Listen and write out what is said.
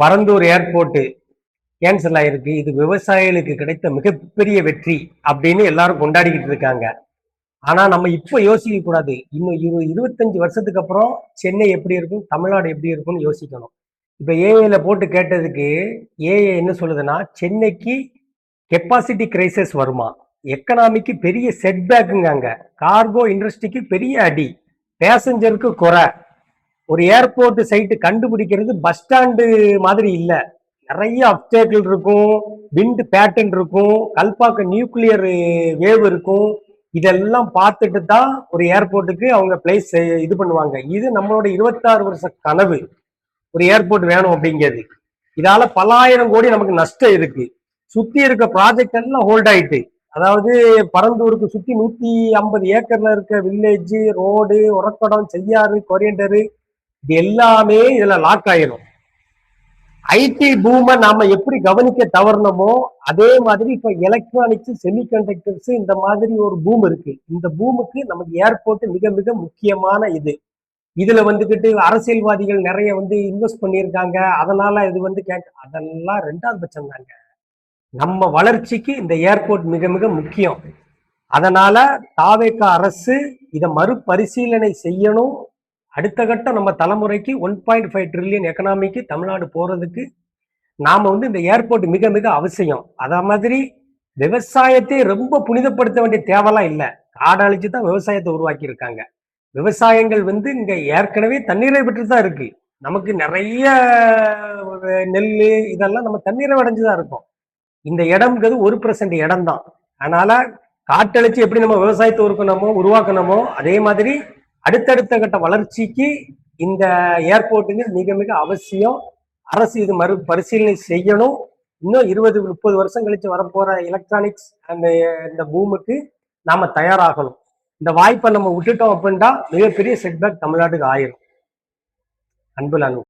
Parandur airport cancel ஆயிருக்கு. இது விவசாயிகளுக்கு கிடைத்த மிகப்பெரிய வெற்றி அப்படின்னு எல்லாரும் கொண்டாடிக்கிட்டு இருக்காங்க. ஆனா நம்ம இப்ப யோசிக்க கூடாது. இன்னும் 25 வருஷத்துக்கு அப்புறம் சென்னை எப்படி இருக்கும், தமிழ்நாடு எப்படி இருக்கும்னு யோசிக்கணும். இப்ப ஏஐல போட்டு கேட்டதுக்கு ஏஐ என்ன சொல்லுதுன்னா, சென்னைக்கு கெப்பாசிட்டி கிரைசிஸ் வருமா, எக்கனாமிக்கு பெரிய செட்பேக்குங்காங்க, கார்கோ இண்டஸ்ட்ரிக்கு பெரிய அடி, பேசஞ்சருக்கு குறை. ஒரு ஏர்போர்ட் சைட்டு கண்டுபிடிக்கிறது பஸ் ஸ்டாண்டு மாதிரி இல்ல. நிறைய அப்டேக்கிள் இருக்கும், விண்ட் பேட்டர்ன் இருக்கும், கல்பாக்க நியூக்ளியர் வேவ் இருக்கும். இதெல்லாம் பார்த்துட்டு தான் ஒரு ஏர்போர்ட்டுக்கு அவங்க பிளேஸ் இது பண்ணுவாங்க. இது நம்மளோட 26 வருஷ கனவு, ஒரு ஏர்போர்ட் வேணும் அப்படிங்கிறது. இதால பல்லாயிரம் கோடி நமக்கு நஷ்டம் இருக்கு. சுத்தி இருக்க ப்ராஜெக்ட் எல்லாம் ஹோல்ட் ஆயிட்டு. அதாவது பரந்தூருக்கு சுத்தி 150 ஏக்கர்ல இருக்க வில்லேஜ், ரோடு, உரக்கடம், செய்யாறு, கொரியண்டரு, இது எல்லாமே இதுல லாக் ஆயிரும். ஐடி பூமை நாம எப்படி கவனிக்க தவறணுமோ அதே மாதிரி இப்ப எலக்ட்ரானிக்ஸ், செமிகண்டக்டர்ஸ், இந்த மாதிரி ஒரு பூம் இருக்கு. இந்த பூமுக்கு நமக்கு ஏர்போர்ட் மிக மிக முக்கியமான இது. இதுல வந்துகிட்டு அரசியல்வாதிகள் நிறைய இன்வெஸ்ட் பண்ணியிருக்காங்க, அதனால இது அதெல்லாம் ரெண்டாவது பட்சம் தாங்க. நம்ம வளர்ச்சிக்கு இந்த ஏர்போர்ட் மிக மிக முக்கியம். அதனால தாவேகா அரசு இதை மறுபரிசீலனை செய்யணும். அடுத்த கட்டம் நம்ம தலைமுறைக்கு 1.5 ட்ரில்லியன் எக்கனாமிக்கு தமிழ்நாடு போறதுக்கு நாம இந்த ஏர்போர்ட் மிக மிக அவசியம். அத மாதிரி விவசாயத்தை ரொம்ப புனிதப்படுத்த வேண்டிய தேவைலாம் இல்லை. காடு அழிச்சு தான் விவசாயத்தை உருவாக்கி இருக்காங்க. விவசாயங்கள் இங்க ஏற்கனவே தண்ணீரை பெற்று தான் இருக்கு. நமக்கு நிறைய நெல் இதெல்லாம் நம்ம தண்ணீரை அடைஞ்சுதான் இருக்கும். இந்த இடம்ங்கிறது 1% இடம் தான். அதனால காட்டழிச்சு எப்படி நம்ம விவசாயத்தை உருவாக்கணுமோ அதே மாதிரி அடுத்தடுத்த கட்ட வளர்ச்சிக்கு இந்த ஏர்போர்ட்டுங்க மிக மிக அவசியம். அரசு இது மறுபரிசீலனை செய்யணும். இன்னும் 20-30 வருஷம் கழிச்சு வரப்போற எலக்ட்ரானிக்ஸ் இந்த பூமுக்கு நாம தயாராகணும். இந்த வாய்ப்பை நம்ம விட்டுட்டோம் அப்படின்னா மிகப்பெரிய செட்பேக் தமிழ்நாட்டுக்கு ஆயிரும். அன்புல